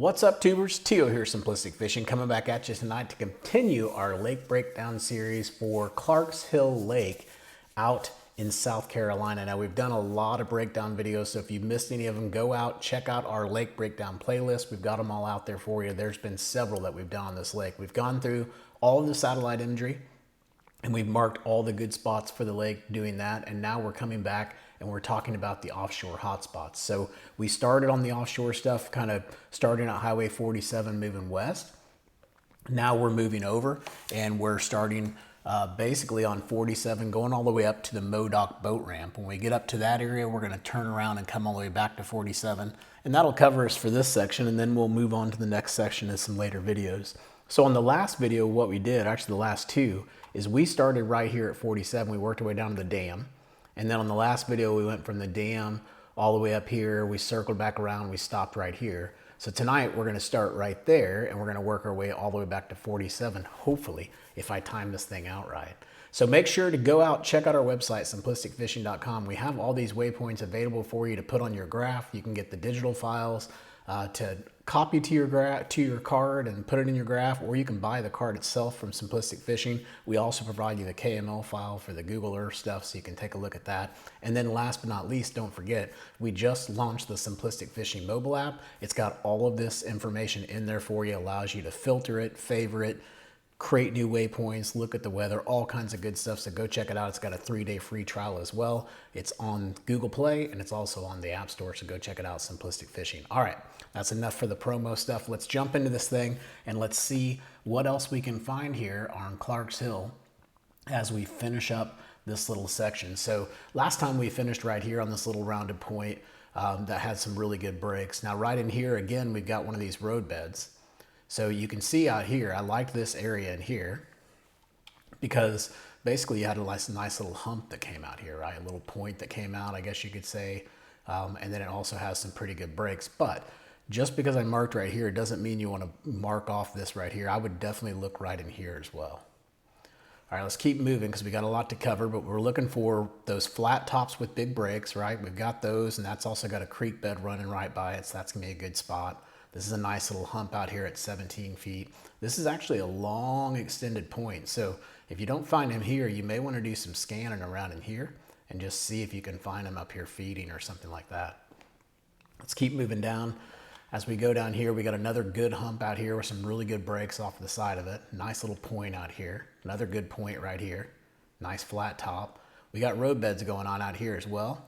What's up, tubers? Tio here, Simplistic Fishing, coming back at you tonight to continue our lake breakdown series for Clarks Hill Lake out in South Carolina. Now, we've done a lot of breakdown videos, so if you missed any of them, go out, check out our lake breakdown playlist. We've got them all out there for you. There's been several that we've done on this lake. We've gone through all of the satellite imagery, and we've marked all the good spots for the lake doing that. And now we're coming back and we're talking about the offshore hotspots. So we started on the offshore stuff, kind of starting at Highway 47, moving west. Now we're moving over and we're starting basically on 47, going all the way up to the Modoc boat ramp. When we get up to that area, we're gonna turn around and come all the way back to 47. And that'll cover us for this section. And then we'll move on to the next section in some later videos. So on the last video, what we did, actually the last two, is we started right here at 47. We worked our way down to the dam. And then on the last video, we went from the dam all the way up here. We circled back around. We stopped right here. So tonight, we're going to start right there, and we're going to work our way all the way back to 47, hopefully, if I time this thing out right. So make sure to go out, check out our website, simplisticfishing.com. We have all these waypoints available for you to put on your graph. You can get the digital files to copy to your card and put it in your graph, or you can buy the card itself from Simplistic Fishing. We also provide you the KML file for the Google Earth stuff, so you can take a look at that. And then last but not least, don't forget, we just launched the Simplistic Fishing mobile app. It's got all of this information in there for you, allows you to filter it, favorite, create new waypoints, look at the weather, all kinds of good stuff. So go check it out. It's got a 3-day free trial as well. It's on Google Play and it's also on the App Store. So go check it out, Simplistic Fishing. All right, that's enough for the promo stuff. Let's jump into this thing and let's see what else we can find here on Clarks Hill as we finish up this little section. So last time we finished right here on this little rounded point that had some really good breaks. Now right in here, again, we've got one of these road beds. So you can see out here, I liked this area in here because basically you had a nice little hump that came out here, right? A little point that came out, I guess you could say. And then it also has some pretty good breaks. But just because I marked right here, doesn't mean you want to mark off this right here. I would definitely look right in here as well. All right, let's keep moving because we got a lot to cover, but we're looking for those flat tops with big breaks, right? We've got those, and that's also got a creek bed running right by it, so that's gonna be a good spot. This is a nice little hump out here at 17 feet. This is actually a long extended point. So if you don't find him here, you may want to do some scanning around in here and just see if you can find him up here feeding or something like that. Let's keep moving down. As we go down here, we got another good hump out here with some really good breaks off the side of it. Nice little point out here. Another good point right here. Nice flat top. We got road beds going on out here as well.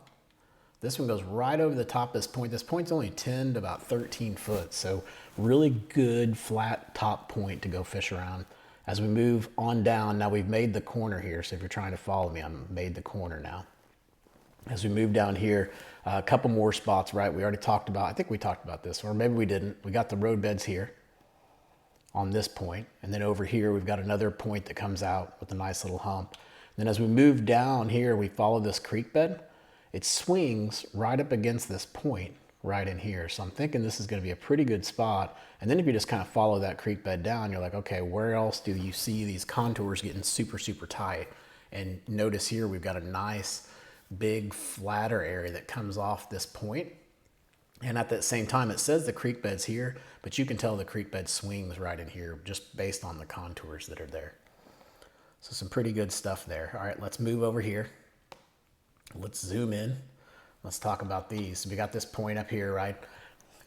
This one goes right over the top of this point. This point's only 10 to about 13 foot. So really good flat top point to go fish around. As we move on down, now we've made the corner here. So if you're trying to follow me, I've made the corner now. As we move down here, a couple more spots, right? We already talked about, I think we talked about this, or maybe we didn't. We got the road beds here on this point. And then over here, we've got another point that comes out with a nice little hump. And then as we move down here, we follow this creek bed. It swings right up against this point right in here. So I'm thinking this is going to be a pretty good spot. And then if you just kind of follow that creek bed down, you're like, okay, where else do you see these contours getting super, super tight? And notice here, we've got a nice big flatter area that comes off this point. And at that same time, it says the creek bed's here, but you can tell the creek bed swings right in here just based on the contours that are there. So some pretty good stuff there. All right, let's move over here. Let's zoom in. Let's talk about these. So we got this point up here, right?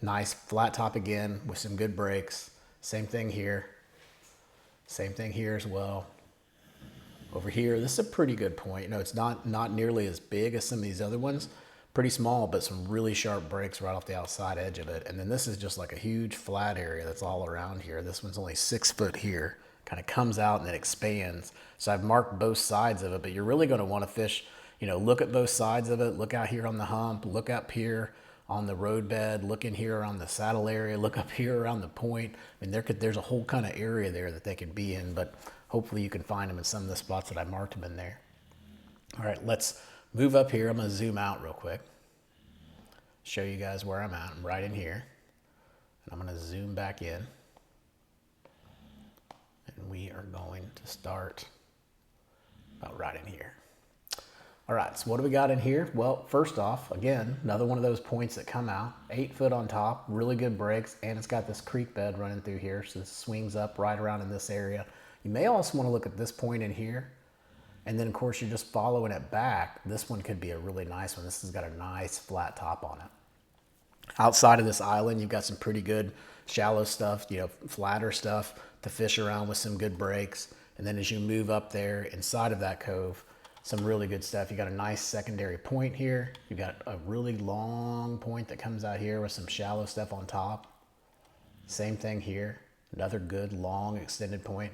Nice flat top again with some good breaks. Same thing here. Same thing here as well. Over here, this is a pretty good point. You know, it's not nearly as big as some of these other ones. Pretty small, but some really sharp breaks right off the outside edge of it. And then this is just like a huge flat area that's all around here. This one's only 6 foot here. Kind of comes out and then expands. So I've marked both sides of it, but you're really going to want to fish, you know, look at both sides of it. Look out here on the hump. Look up here on the road bed. Look in here around the saddle area. Look up here around the point. I mean, there's a whole kind of area there that they could be in, but hopefully you can find them in some of the spots that I marked them in there. All right, let's move up here. I'm going to zoom out real quick. Show you guys where I'm at. I'm right in here. And I'm going to zoom back in. And we are going to start about right in here. All right, so what do we got in here? Well, first off, again, another one of those points that come out, 8 foot on top, really good breaks, and it's got this creek bed running through here, so this swings up right around in this area. You may also want to look at this point in here, and then of course you're just following it back. This one could be a really nice one. This has got a nice flat top on it. Outside of this island, you've got some pretty good shallow stuff, you know, flatter stuff to fish around with some good breaks. And then as you move up there inside of that cove, some really good stuff. You got a nice secondary point here. You got a really long point that comes out here with some shallow stuff on top. Same thing here. Another good long extended point.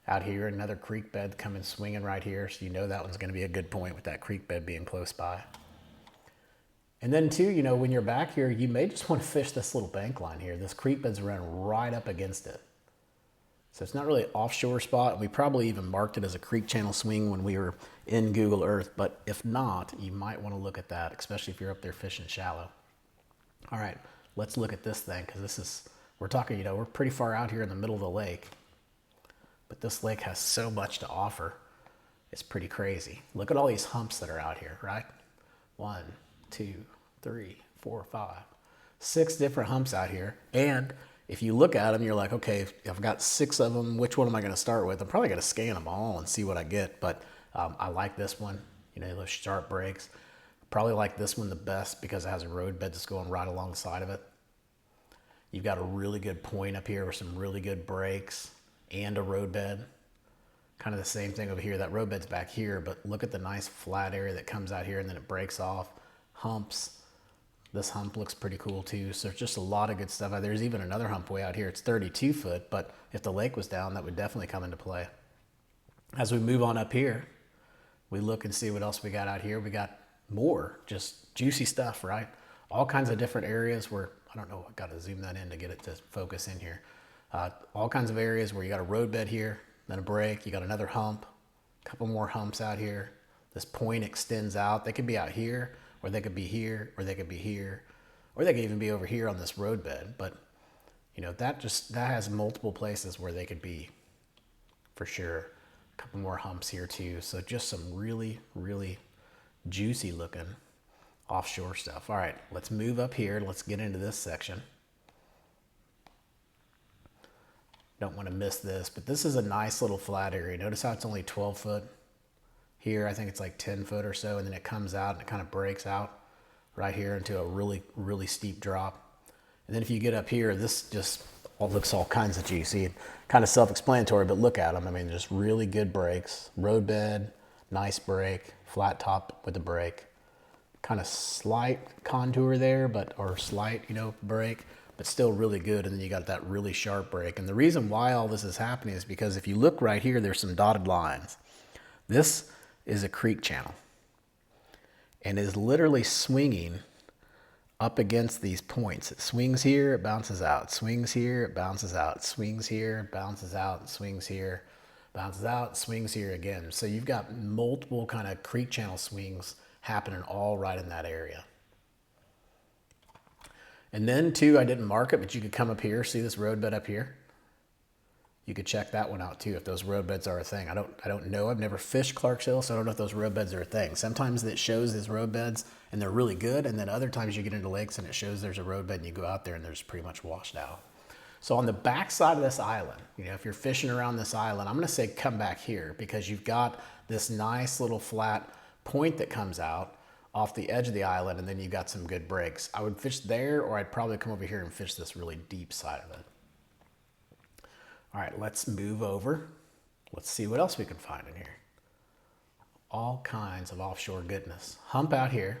Out here, another creek bed coming swinging right here. So you know that one's going to be a good point with that creek bed being close by. And then too, you know, when you're back here, you may just want to fish this little bank line here. This creek bed's running right up against it. So it's not really an offshore spot. We probably even marked it as a creek channel swing when we were in Google Earth, but if not, you might want to look at that, especially if you're up there fishing shallow. All right, let's look at this thing, because this is, we're talking, you know, we're pretty far out here in the middle of the lake, but this lake has so much to offer. It's pretty crazy. Look at all these humps that are out here, right? 1, 2, 3, 4, 5, 6 different humps out here. And if you look at them, you're like, okay, I've got 6 of them. Which one am I going to start with? I'm probably going to scan them all and see what I get. But I like this one. You know, those sharp breaks. Probably like this one the best because it has a road bed that's going right alongside of it. You've got a really good point up here with some really good breaks and a road bed. Kind of the same thing over here. That road bed's back here, but look at the nice flat area that comes out here and then it breaks off. Humps. This hump looks pretty cool too. So there's just a lot of good stuff. There's even another hump way out here. It's 32 foot, but if the lake was down, that would definitely come into play. As we move on up here, we look and see what else we got out here. We got more just juicy stuff, right? All kinds of different areas where, I don't know, I got to zoom that in to get it to focus in here. All kinds of areas where you got a road bed here, then a break, you got another hump, a couple more humps out here. This point extends out. They could be out here, or they could be here, or they could be here, or they could even be over here on this road bed. But, you know, that has multiple places where they could be, for sure. A couple more humps here too. So just some really, really juicy looking offshore stuff. All right, let's move up here. Let's get into this section. Don't want to miss this, but this is a nice little flat area. Notice how it's only 12 foot. Here, I think it's like 10 foot or so, and then it comes out and it kind of breaks out right here into a really, really steep drop. And then if you get up here, this just looks all kinds of juicy and kind of self-explanatory, but look at them. I mean, just really good breaks. Road bed, nice break, flat top with a break. Kind of slight contour there, or slight, you know, break, but still really good. And then you got that really sharp break. And the reason why all this is happening is because if you look right here, there's some dotted lines. This is a creek channel and is literally swinging up against these points. It swings here, it bounces out, swings here, it bounces out, swings here, bounces out, swings here, bounces out, swings here again. So you've got multiple kind of creek channel swings happening all right in that area. And then too, I didn't mark it, but you could come up here, see this road bed up here? You could check that one out too if those road beds are a thing. I don't know. I've never fished Clarks Hill, so I don't know if those road beds are a thing. Sometimes it shows these road beds and they're really good, and then other times you get into lakes and it shows there's a road bed and you go out there and there's pretty much washed out. So on the back side of this island, you know, if you're fishing around this island, I'm going to say come back here because you've got this nice little flat point that comes out off the edge of the island, and then you've got some good breaks. I would fish there, or I'd probably come over here and fish this really deep side of it. All right, let's move over. Let's see what else we can find in here. All kinds of offshore goodness. Hump out here.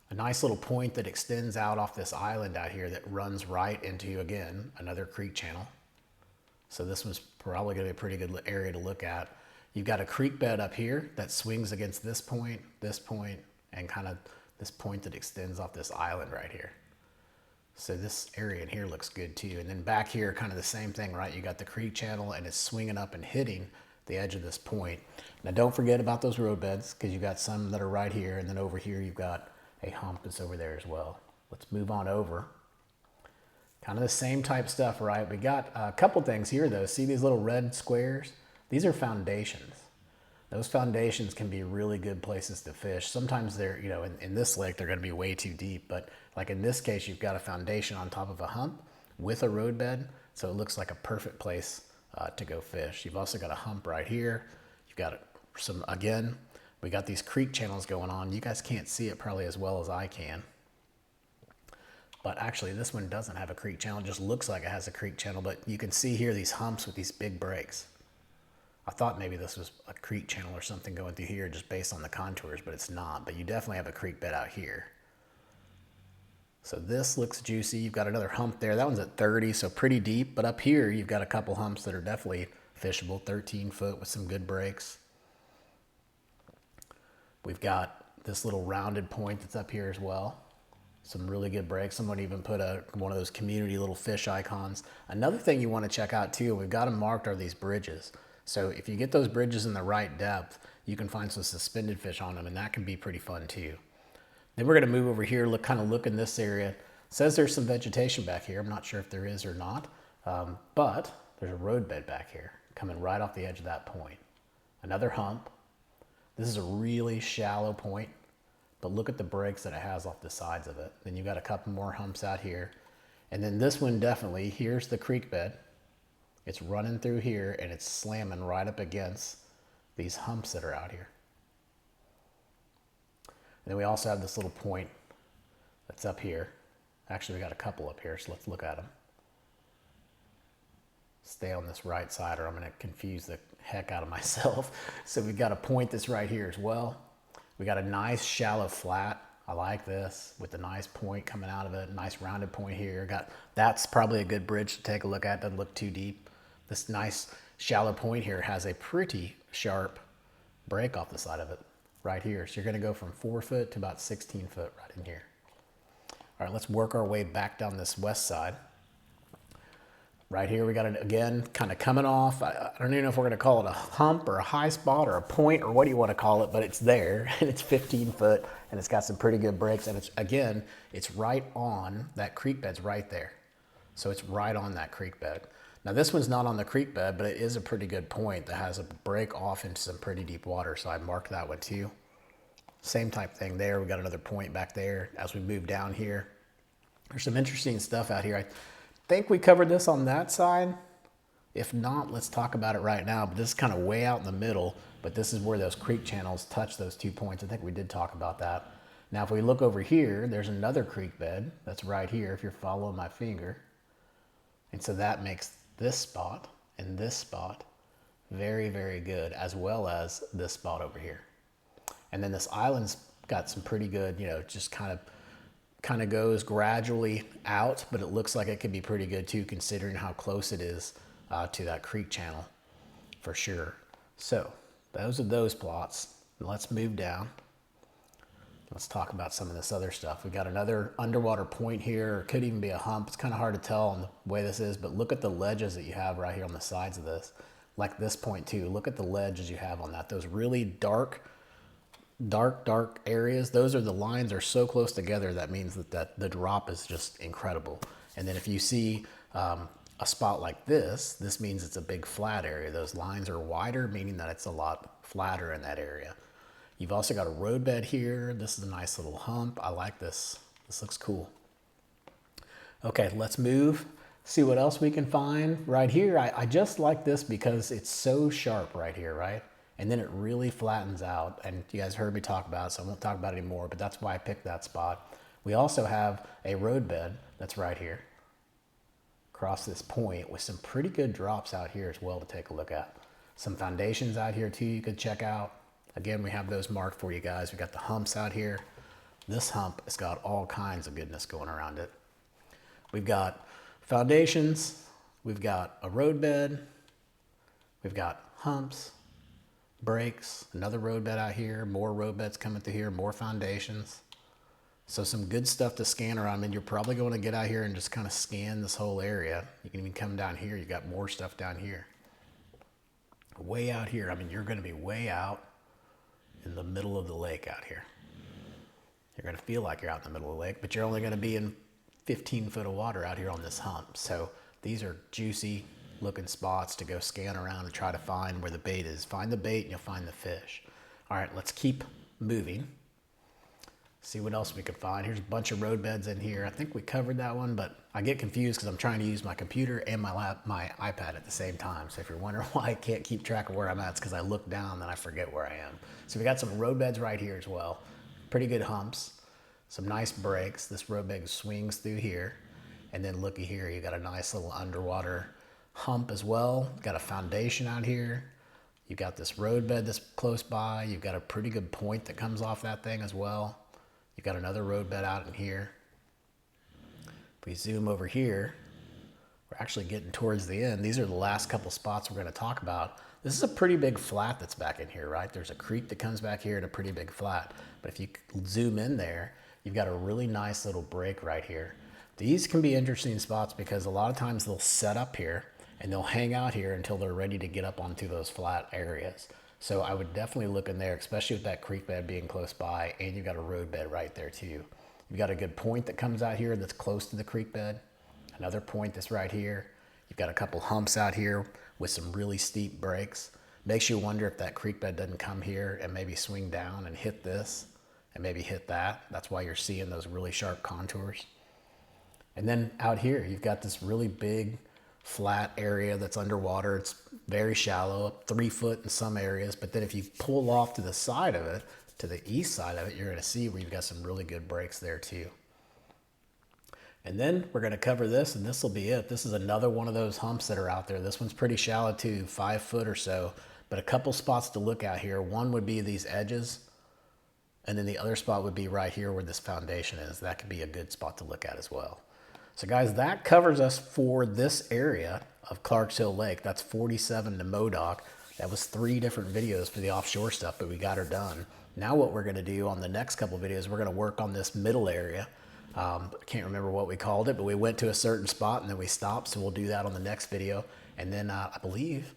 A nice little point that extends out off this island out here that runs right into, again, another creek channel. So this one's probably going to be a pretty good area to look at. You've got a creek bed up here that swings against this point, and kind of this point that extends off this island right here. So this area in here looks good too. And then back here, kind of the same thing, right? You got the creek channel and it's swinging up and hitting the edge of this point. Now don't forget about those road beds because you've got some that are right here, and then over here you've got a hump that's over there as well. Let's move on over. Kind of the same type stuff, right? We got a couple things here though. See these little red squares? These are foundations. Those foundations can be really good places to fish. Sometimes they're, you know, in this lake, they're going to be way too deep. But like in this case, you've got a foundation on top of a hump with a roadbed. So it looks like a perfect place to go fish. You've also got a hump right here. You've got some, again, we got these creek channels going on. You guys can't see it probably as well as I can. But actually this one doesn't have a creek channel. It just looks like it has a creek channel, but you can see here these humps with these big breaks. I thought maybe this was a creek channel or something going through here just based on the contours, but it's not. But you definitely have a creek bed out here. So this looks juicy. You've got another hump there. That one's at 30, so pretty deep. But up here, you've got a couple humps that are definitely fishable, 13 foot with some good breaks. We've got this little rounded point that's up here as well. Some really good breaks. Someone even put one of those community little fish icons. Another thing you want to check out too, we've got them marked, are these bridges. So if you get those bridges in the right depth, you can find some suspended fish on them, and that can be pretty fun too. Then we're going to move over here, kind of look in this area. It says there's some vegetation back here. I'm not sure if there is or not, but there's a roadbed back here coming right off the edge of that point. Another hump. This is a really shallow point, but look at the breaks that it has off the sides of it. Then you've got a couple more humps out here. And then this one definitely, here's the creek bed. It's running through here and it's slamming right up against these humps that are out here. And then we also have this little point that's up here. Actually, we got a couple up here, so let's look at them. Stay on this right side or I'm going to confuse the heck out of myself. So we've got a point that's right here as well. We got a nice shallow flat. I like this with a nice point coming out of it. Nice rounded point here. That's probably a good bridge to take a look at. Doesn't look too deep. This nice shallow point here has a pretty sharp break off the side of it right here. So you're going to go from 4 foot to about 16 foot right in here. All right, let's work our way back down this west side. Right here, we got it again, kind of coming off. I don't even know if we're going to call it a hump or a high spot or a point or what do you want to call it, but it's there and it's 15 foot and it's got some pretty good breaks. And it's right on that creek bed's right there. So it's right on that creek bed. Now this one's not on the creek bed, but it is a pretty good point that has a break off into some pretty deep water. So I marked that one too. Same type thing there. We got another point back there as we move down here. There's some interesting stuff out here. I think we covered this on that side. If not, let's talk about it right now. But this is kind of way out in the middle, but this is where those creek channels touch those 2 points. I think we did talk about that. Now, if we look over here, there's another creek bed that's right here if you're following my finger. And so that makes this spot and this spot very, very good, as well as this spot over here. And then this island's got some pretty good, you know, just kind of goes gradually out, but it looks like it could be pretty good too, considering how close it is to that creek channel for sure. So those are those plots. Let's move down. Let's talk about some of this other stuff. We got another underwater point here, or it could even be a hump. It's kind of hard to tell on the way this is, but look at the ledges that you have right here on the sides of this. Like this point too, look at the ledges you have on that. Those really dark areas, those are the lines are so close together, that means that the drop is just incredible. And then if you see a spot like this means it's a big flat area. Those lines are wider, meaning that it's a lot flatter in that area. You've also got a roadbed here. This is a nice little hump. I like this. This looks cool. Okay, let's move, see what else we can find. Right here, I just like this because it's so sharp right here, right? And then it really flattens out. And you guys heard me talk about it, so I won't talk about it anymore, but that's why I picked that spot. We also have a roadbed that's right here across this point with some pretty good drops out here as well to take a look at. Some foundations out here too you could check out. Again, we have those marked for you guys. We got the humps out here. This hump has got all kinds of goodness going around it. We've got foundations. We've got a roadbed. We've got humps, breaks, another roadbed out here, more roadbeds coming through here, more foundations. So some good stuff to scan around. I mean, you're probably going to get out here and just kind of scan this whole area. You can even come down here. You got more stuff down here. Way out here. I mean, you're going to be way out in the middle of the lake out here. You're going to feel like you're out in the middle of the lake, but you're only going to be in 15 foot of water out here on this hump. So these are juicy, looking spots to go scan around and try to find where the bait is. Find the bait and you'll find the fish. All right, let's keep moving. See what else we can find. Here's a bunch of road beds in here. I think we covered that one, but I get confused because I'm trying to use my computer and my iPad at the same time. So if you're wondering why I can't keep track of where I'm at, it's because I look down and I forget where I am. So we got some road beds right here as well. Pretty good humps, some nice breaks. This road bed swings through here. And then looky here, you got a nice little underwater hump as well. Got a foundation out here. You've got this road bed that's close by. You've got a pretty good point that comes off that thing as well. You've got another road bed out in here. If we zoom over here, we're actually getting towards the end. These are the last couple spots we're going to talk about. This is a pretty big flat that's back in here, right? There's a creek that comes back here and a pretty big flat. But if you zoom in there, you've got a really nice little break right here. These can be interesting spots because a lot of times they'll set up here and they'll hang out here until they're ready to get up onto those flat areas. So I would definitely look in there, especially with that creek bed being close by, and you've got a road bed right there too. You've got a good point that comes out here that's close to the creek bed. Another point that's right here. You've got a couple humps out here with some really steep breaks. Makes you wonder if that creek bed doesn't come here and maybe swing down and hit this and maybe hit that. That's why you're seeing those really sharp contours. And then out here, you've got this really big flat area that's underwater. It's very shallow, 3 foot in some areas. But then if you pull off to the side of it, to the east side of it, you're going to see where you've got some really good breaks there too. And then we're going to cover this, and this will be it. This is another one of those humps that are out there. This one's pretty shallow too, 5 foot or so. But a couple spots to look at here. One would be these edges. And then the other spot would be right here where this foundation is. That could be a good spot to look at as well. So guys, that covers us for this area of Clarks Hill Lake. That's 47 to Modoc. That was 3 different videos for the offshore stuff, but we got her done. Now what we're gonna do on the next couple videos, we're gonna work on this middle area. I can't remember what we called it, but we went to a certain spot and then we stopped. So we'll do that on the next video. And then I believe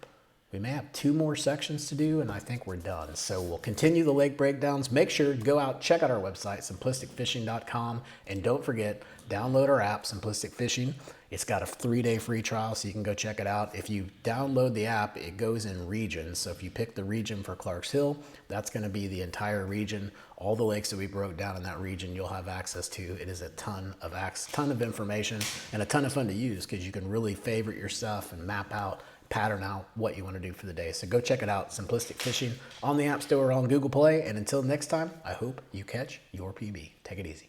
we may have 2 more sections to do, and I think we're done. So we'll continue the lake breakdowns. Make sure to go out, check out our website, simplisticfishing.com. And don't forget, download our app, Simplistic Fishing. It's got a 3-day free trial, so you can go check it out. If you download the app, it goes in regions. So if you pick the region for Clarks Hill, that's going to be the entire region. All the lakes that we broke down in that region, you'll have access to. It is a ton of information and a ton of fun to use because you can really favorite your stuff and map out, pattern out what you want to do for the day. So go check it out, Simplistic Fishing, on the App Store or on Google Play. And until next time, I hope you catch your PB. Take it easy.